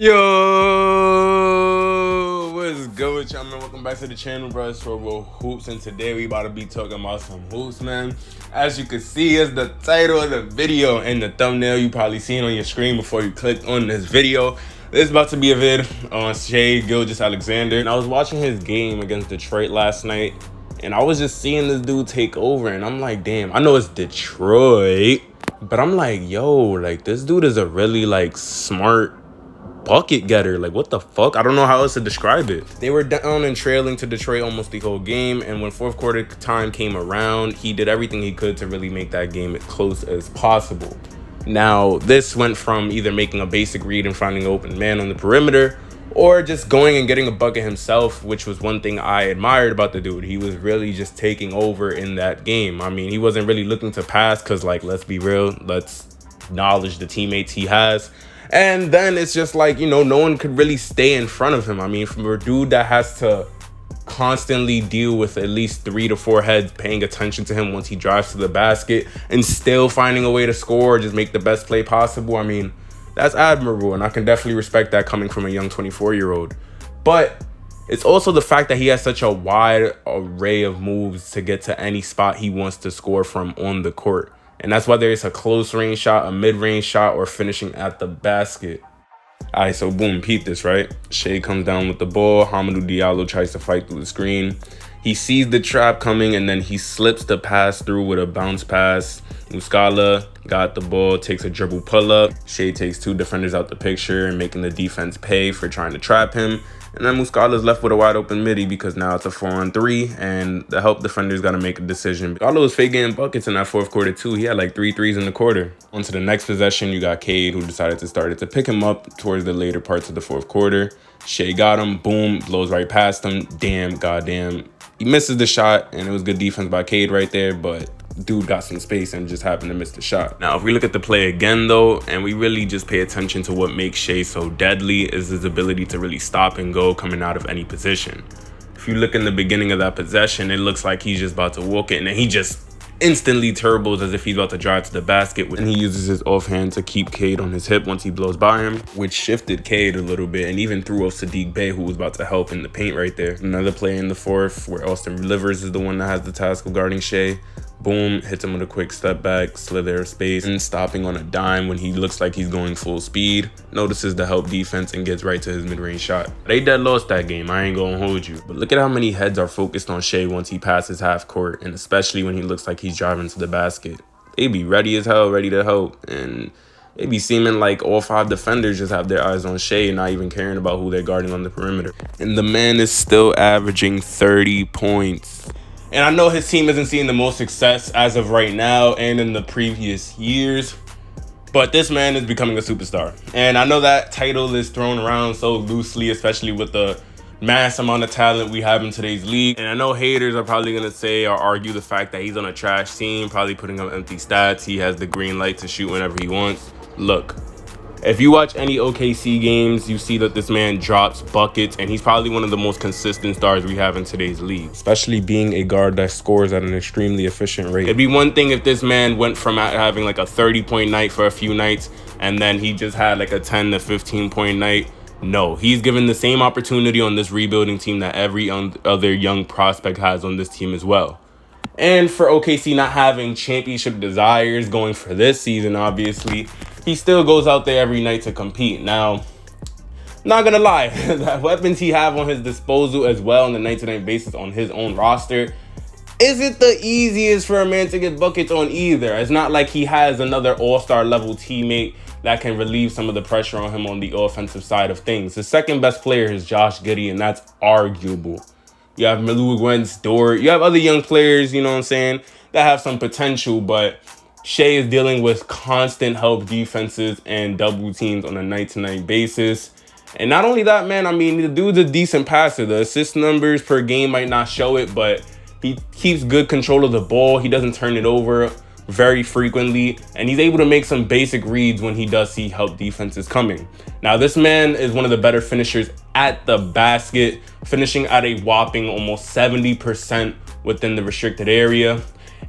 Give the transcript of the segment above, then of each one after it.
Yo, what's good with y'all, man? Welcome back to the channel, bro. It's Yooooooo, and today we about to be talking about some hoops, man. As you can see, it's the title of the video and the thumbnail you probably seen on your screen before you clicked on this video. This is about to be a vid on Shai, Gilgeous, Alexander. And I was watching his game against Detroit last night, and I was just seeing this dude take over, and I'm like, damn, I know it's Detroit, but I'm like, yo, like, this dude is a really, like, smart bucket getter. Like, what the fuck? I don't know how else to describe it. They were down and trailing to Detroit almost the whole game, and when fourth quarter time came around, he did everything he could to really make that game as close as possible. Now, this went from either making a basic read and finding an open man on the perimeter, or just going and getting a bucket himself, which was one thing I admired about the dude. He was really just taking over in that game. I mean, he wasn't really looking to pass because, like, let's be real, let's acknowledge the teammates he has. And then it's just like, you know, no one could really stay in front of him. I mean, from a dude that has to constantly deal with at least 3 to 4 heads paying attention to him once he drives to the basket and still finding a way to score or just make the best play possible. I mean, that's admirable, and I can definitely respect that coming from a young 24-year-old. But it's also the fact that he has such a wide array of moves to get to any spot he wants to score from on the court. And that's whether it's a close range shot, a mid-range shot, or finishing at the basket. All right, so boom, peep this, right? Shai comes down with the ball. Hamidou Diallo tries to fight through the screen. He sees the trap coming, and then he slips the pass through with a bounce pass. Muscala got the ball, takes a dribble pull-up. Shai takes 2 defenders out the picture and making the defense pay for trying to trap him. And then Muscala's left with a wide open midi because now it's a 4-on-3, and the help defender's got to make a decision. Muscala was fake getting buckets in that fourth quarter too. He had like 3 threes in the quarter. On to the next possession, you got Cade, who decided to start it to pick him up towards the later parts of the fourth quarter. Shai got him, boom, blows right past him. Damn, goddamn. He misses the shot, and it was good defense by Cade right there, but dude got some space and just happened to miss the shot. Now, if we look at the play again, though, and we really just pay attention to what makes Shai so deadly, is his ability to really stop and go coming out of any position. If you look in the beginning of that possession, it looks like he's just about to walk it, and then he just instantly turbos as if he's about to drive to the basket, and he uses his offhand to keep Cade on his hip once he blows by him, which shifted Cade a little bit and even threw off Saddiq Bey, who was about to help in the paint right there. Another play in the fourth where Austin Rivers is the one that has the task of guarding Shai. Boom, hits him with a quick step back, slither of space, and stopping on a dime when he looks like he's going full speed. Notices the help defense and gets right to his mid-range shot. They dead lost that game, I ain't gonna hold you. But look at how many heads are focused on Shai once he passes half court, and especially when he looks like he's driving to the basket. They be ready as hell, ready to help, and it be seeming like all 5 defenders just have their eyes on Shai and not even caring about who they're guarding on the perimeter. And the man is still averaging 30 points. And I know his team isn't seeing the most success as of right now and in the previous years, but this man is becoming a superstar. And I know that title is thrown around so loosely, especially with the mass amount of talent we have in today's league. And I know haters are probably going to say or argue the fact that he's on a trash team, probably putting up empty stats. He has the green light to shoot whenever he wants. Look, if you watch any OKC games, you see that this man drops buckets, and he's probably one of the most consistent stars we have in today's league, especially being a guard that scores at an extremely efficient rate. It'd be one thing if this man went from having like a 30-point night for a few nights, and then he just had like a 10 to 15-point night. No, he's given the same opportunity on this rebuilding team that every other young prospect has on this team as well. And for OKC not having championship desires going for this season, obviously, he still goes out there every night to compete. Now, not gonna lie, the weapons he have on his disposal as well on a night-to-night basis on his own roster isn't the easiest for a man to get buckets on either. It's not like he has another all-star level teammate that can relieve some of the pressure on him on the offensive side of things. The second best player is Josh Giddey, and that's arguable. You have Malou Gwen's Dort. You have other young players, you know what I'm saying, that have some potential, but Shai is dealing with constant help defenses and double teams on a night-to-night basis. And not only that, man, I mean, the dude's a decent passer. The assist numbers per game might not show it, but he keeps good control of the ball. He doesn't turn it over very frequently, and he's able to make some basic reads when he does see help defenses coming. Now, this man is one of the better finishers at the basket, finishing at a whopping almost 70% within the restricted area.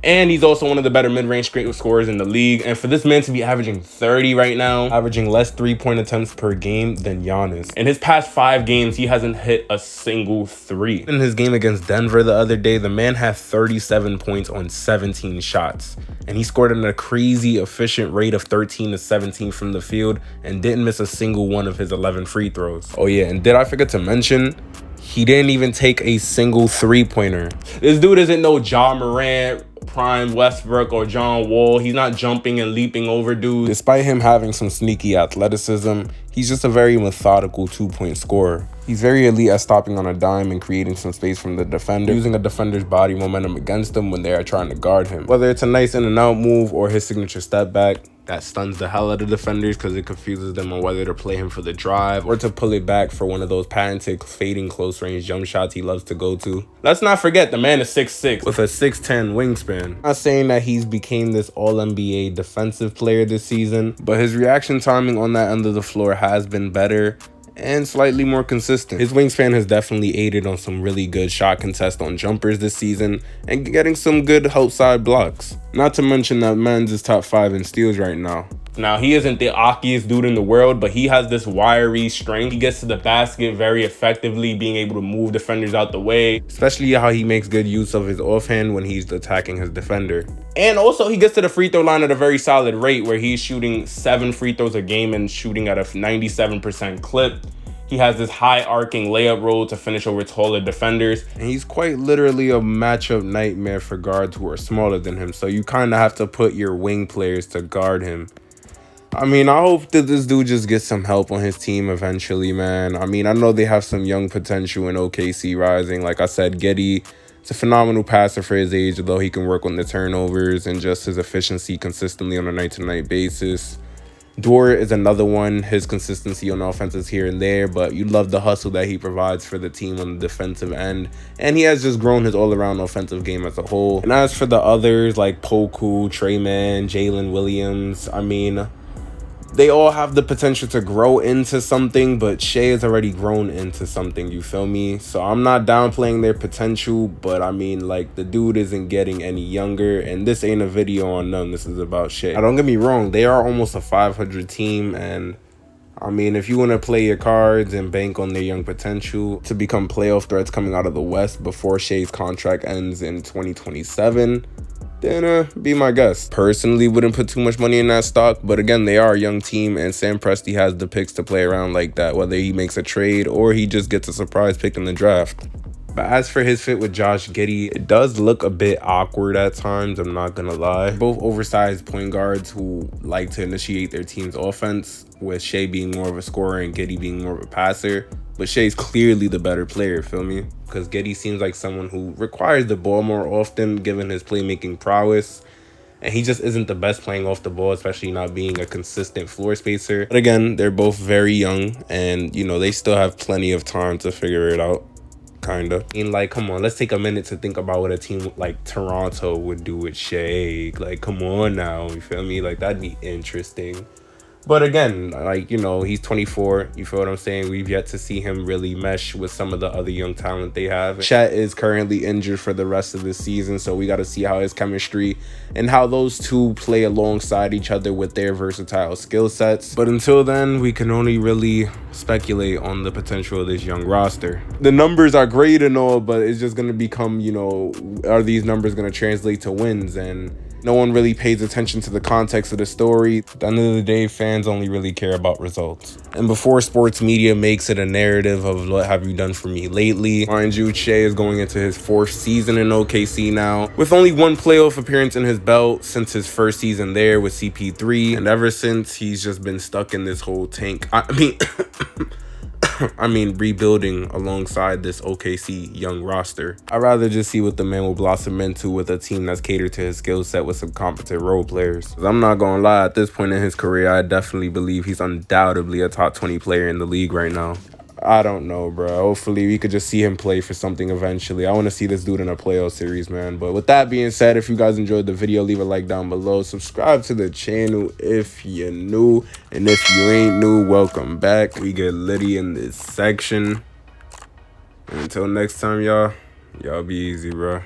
And he's also one of the better mid-range scorers in the league. And for this man to be averaging 30 right now, averaging less 3-point attempts per game than Giannis. In his past 5 games, he hasn't hit a single 3. In his game against Denver the other day, the man had 37 points on 17 shots. And he scored at a crazy efficient rate of 13 to 17 from the field and didn't miss a single one of his 11 free throws. Oh yeah, and did I forget to mention, he didn't even take a single 3-pointer. This dude isn't no Ja Morant, Prime Westbrook, or John Wall. He's not jumping and leaping over dudes. Despite him having some sneaky athleticism, he's just a very methodical 2-point scorer. He's very elite at stopping on a dime and creating some space from the defender, using a defender's body momentum against them when they are trying to guard him. Whether it's a nice in and out move or his signature step back, that stuns the hell out of defenders because it confuses them on whether to play him for the drive or to pull it back for one of those patented fading close range jump shots he loves to go to. Let's not forget the man is 6'6" with a 6'10" wingspan. I'm not saying that he's became this all-NBA defensive player this season, but his reaction timing on that end of the floor has been better and slightly more consistent. His wingspan has definitely aided on some really good shot contest on jumpers this season and getting some good help side blocks. Not to mention that man's is top 5 in steals right now. Now, he isn't the ockiest dude in the world, but he has this wiry strength. He gets to the basket very effectively, being able to move defenders out the way, especially how he makes good use of his offhand when he's attacking his defender. And also, he gets to the free throw line at a very solid rate, where he's shooting 7 free throws a game and shooting at a 97% clip. He has this high arcing layup roll to finish over taller defenders. And he's quite literally a matchup nightmare for guards who are smaller than him. So you kind of have to put your wing players to guard him. I mean, I hope that this dude just gets some help on his team eventually, man. I mean, I know they have some young potential in OKC Rising. Like I said, Giddey is a phenomenal passer for his age, although he can work on the turnovers and just his efficiency consistently on a night-to-night basis. Dort is another one. His consistency on offense is here and there, but you love the hustle that he provides for the team on the defensive end. And he has just grown his all-around offensive game as a whole. And as for the others like Poku, Trey Mann, Jalen Williams, I mean, they all have the potential to grow into something, but Shai has already grown into something, you feel me? So I'm not downplaying their potential, but I mean, like, the dude isn't getting any younger, and this ain't a video on them. This is about Shai. Now, don't get me wrong, they are almost a 500 team, and I mean, if you want to play your cards and bank on their young potential to become playoff threats coming out of the West before Shai's contract ends in 2027, then be my guest. Personally, wouldn't put too much money in that stock, but again, they are a young team, and Sam Presti has the picks to play around like that, whether he makes a trade or he just gets a surprise pick in the draft. But as for his fit with Josh Giddey, it does look a bit awkward at times, I'm not gonna lie. Both oversized point guards who like to initiate their team's offense, with Shai being more of a scorer and Giddey being more of a passer. But Shai's clearly the better player, feel me? Because Giddey seems like someone who requires the ball more often given his playmaking prowess. And he just isn't the best playing off the ball, especially not being a consistent floor spacer. But again, they're both very young and, you know, they still have plenty of time to figure it out. Kinda. I mean, like, come on, let's take a minute to think about what a team like Toronto would do with Shai. Like, come on now, you feel me? Like, that'd be interesting. But again, like, you know, he's 24. You feel what I'm saying? We've yet to see him really mesh with some of the other young talent they have. Chet is currently injured for the rest of the season, so we got to see how his chemistry and how those two play alongside each other with their versatile skill sets. But until then, we can only really speculate on the potential of this young roster. The numbers are great and all, but it's just going to become, you know, are these numbers going to translate to wins? And no one really pays attention to the context of the story. At the end of the day, fans only really care about results. And before sports media makes it a narrative of what have you done for me lately, mind you, Shai is going into his 4th season in OKC now, with only 1 playoff appearance in his belt since his first season there with CP3. And ever since, he's just been stuck in this whole tank. I mean, rebuilding alongside this OKC young roster. I'd rather just see what the man will blossom into with a team that's catered to his skill set with some competent role players. 'Cause I'm not gonna lie, at this point in his career, I definitely believe he's undoubtedly a top 20 player in the league right now. I don't know, bro. Hopefully, we could just see him play for something eventually. I want to see this dude in a playoff series, man. But with that being said, if you guys enjoyed the video, leave a like down below. Subscribe to the channel if you're new. And if you ain't new, welcome back. We get litty in this section. And until next time, y'all be easy, bro.